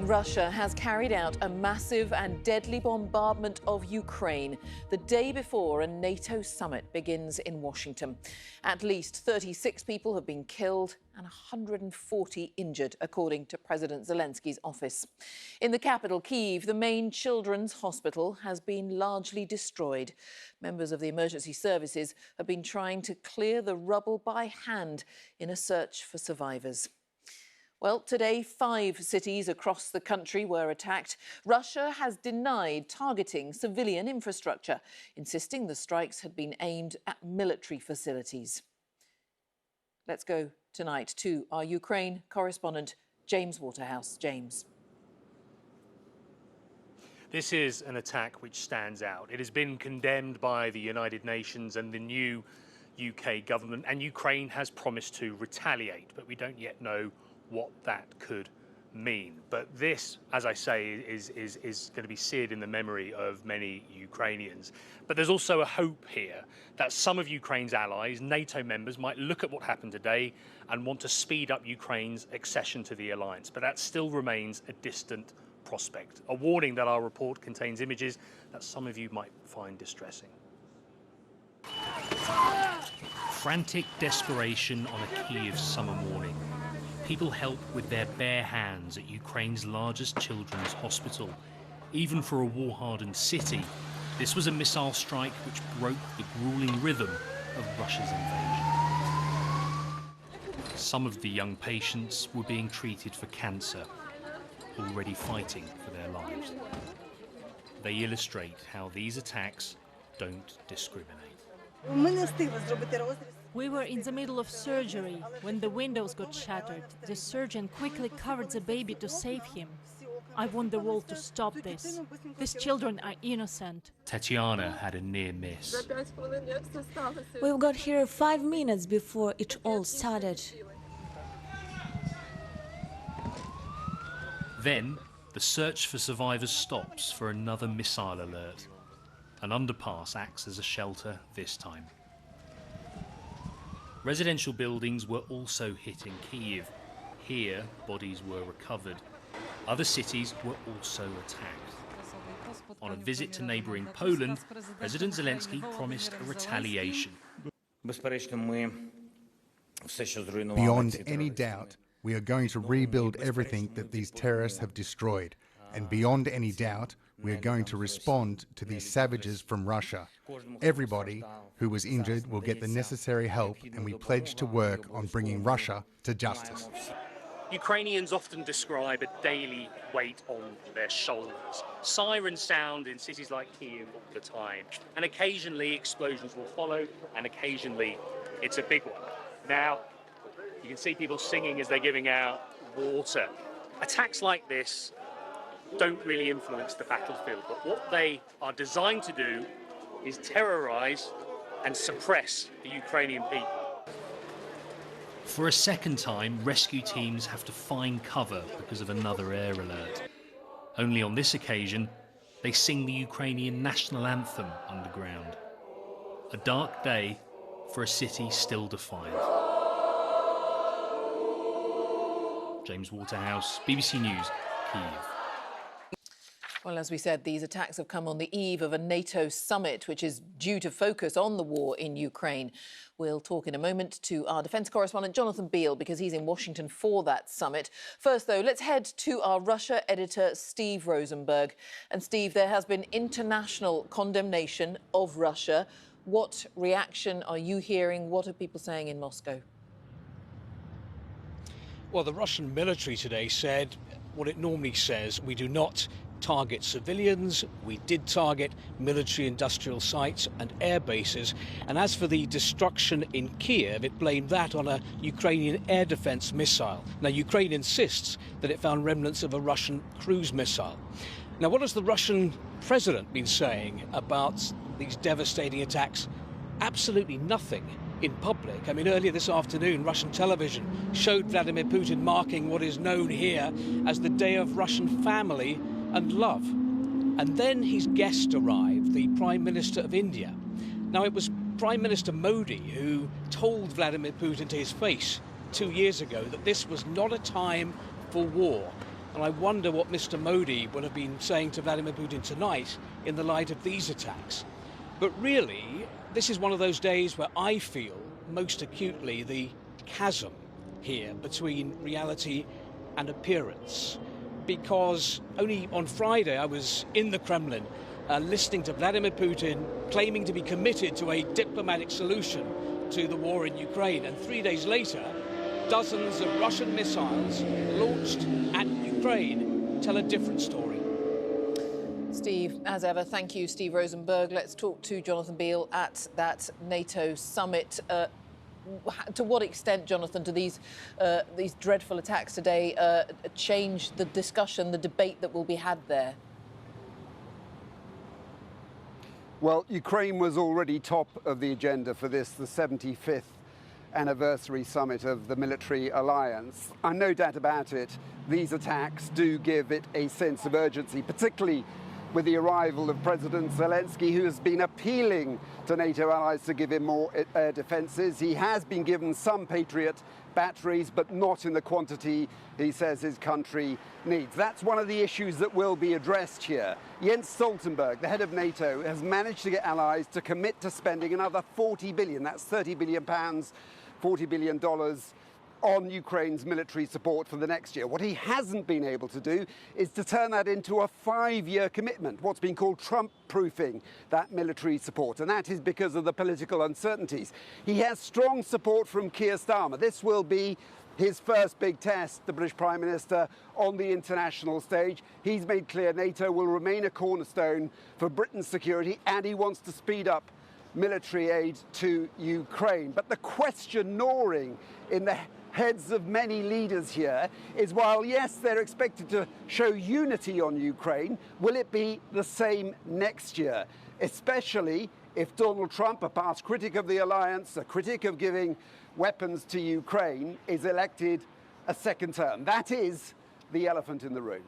morning, Russia has carried out a massive and deadly bombardment of Ukraine the day before a NATO summit begins in Washington. At least 36 people have been killed and 140 injured, according to President Zelensky's office. In the capital, Kyiv, the main children's hospital has been largely destroyed. Members of the emergency services have been trying to clear the rubble by hand in a search for survivors. Well, today, 5 cities across the country were attacked. Russia has denied targeting civilian infrastructure, insisting the strikes had been aimed at military facilities. Let's go tonight to our Ukraine correspondent, James Waterhouse. James. This is an attack which stands out. It has been condemned by the United Nations and the new UK government, and Ukraine has promised to retaliate, but we don't yet know what that could mean. But this, as I say, is going to be seared in the memory of many Ukrainians. But there's also a hope here that some of Ukraine's allies, NATO members, might look at what happened today and want to speed up Ukraine's accession to the alliance. But that still remains a distant prospect. A warning that our report contains images that some of you might find distressing. Frantic desperation on a Kyiv summer morning. People help with their bare hands at Ukraine's largest children's hospital. Even for a war-hardened city, this was a missile strike which broke the grueling rhythm of Russia's invasion. Some of the young patients were being treated for cancer, already fighting for their lives. They illustrate how these attacks don't discriminate. We were in the middle of surgery when the windows got shattered. The surgeon quickly covered the baby to save him. I want the world to stop this. These children are innocent. Tatiana had a near miss. We got here 5 minutes before it all started. Then, the search for survivors stops for another missile alert. An underpass acts as a shelter this time. Residential buildings were also hit in Kyiv. Here, bodies were recovered. Other cities were also attacked. On a visit to neighbouring Poland, President Zelensky promised a retaliation. Beyond any doubt, we are going to rebuild everything that these terrorists have destroyed. And beyond any doubt, we are going to respond to these savages from Russia. Everybody who was injured will get the necessary help, and we pledge to work on bringing Russia to justice. Ukrainians often describe a daily weight on their shoulders. Sirens sound in cities like Kyiv all the time, and occasionally explosions will follow, and occasionally it's a big one. Now, you can see people singing as they're giving out water. Attacks like this don't really influence the battlefield, but what they are designed to do is terrorize and suppress the Ukrainian people. For a second time, rescue teams have to find cover because of another air alert. Only on this occasion, they sing the Ukrainian national anthem underground. A dark day for a city still defiant. James Waterhouse, BBC News, Kyiv. Well, as we said, these attacks have come on the eve of a NATO summit, which is due to focus on the war in Ukraine. We'll talk in a moment to our defence correspondent, Jonathan Beale, because he's in Washington for that summit. First, though, let's head to our Russia editor, Steve Rosenberg. And, Steve, there has been international condemnation of Russia. What reaction are you hearing? What are people saying in Moscow? Well, the Russian military today said what it normally says: we do not target civilians. We did target military industrial sites and air bases. And as for the destruction in Kyiv, it blamed that on a Ukrainian air defense missile. Now, Ukraine insists that it found remnants of a Russian cruise missile. Now, what has the Russian president been saying about these devastating attacks? Absolutely nothing in public. I mean, earlier this afternoon, Russian television showed Vladimir Putin marking what is known here as the Day of Russian Family and Love. And then his guest arrived, the Prime Minister of India. Now, it was Prime Minister Modi who told Vladimir Putin to his face 2 years ago that this was not a time for war. And I wonder what Mr. Modi will have been saying to Vladimir Putin tonight in the light of these attacks. But really, this is one of those days where I feel most acutely the chasm here between reality and appearance. Because only on Friday I was in the Kremlin listening to Vladimir Putin claiming to be committed to a diplomatic solution to the war in Ukraine. And 3 days later, dozens of Russian missiles launched at Ukraine tell a different story. Steve, as ever, thank you, Steve Rosenberg. Let's talk to Jonathan Beale at that NATO summit. To what extent, Jonathan, do these dreadful attacks today change the discussion, the debate that will be had there? Well, Ukraine was already top of the agenda for this, the 75th anniversary summit of the military alliance. And no doubt about it, these attacks do give it a sense of urgency, particularly with the arrival of President Zelensky, who has been appealing to NATO allies to give him more air defences. He has been given some Patriot batteries, but not in the quantity he says his country needs. That's one of the issues that will be addressed here. Jens Stoltenberg, the head of NATO, has managed to get allies to commit to spending another 40 billion, that's 30 billion pounds, $40 billion on Ukraine's military support for the next year. What he hasn't been able to do is to turn that into a 5-year commitment, what's been called Trump-proofing that military support, and that is because of the political uncertainties. He has strong support from Keir Starmer. This will be his first big test, the British Prime Minister, on the international stage. He's made clear NATO will remain a cornerstone for Britain's security, and he wants to speed up military aid to Ukraine. But the question gnawing in the heads of many leaders here is, while yes, they're expected to show unity on Ukraine, will it be the same next year? Especially if Donald Trump, a past critic of the alliance, a critic of giving weapons to Ukraine, is elected a second term. That is the elephant in the room.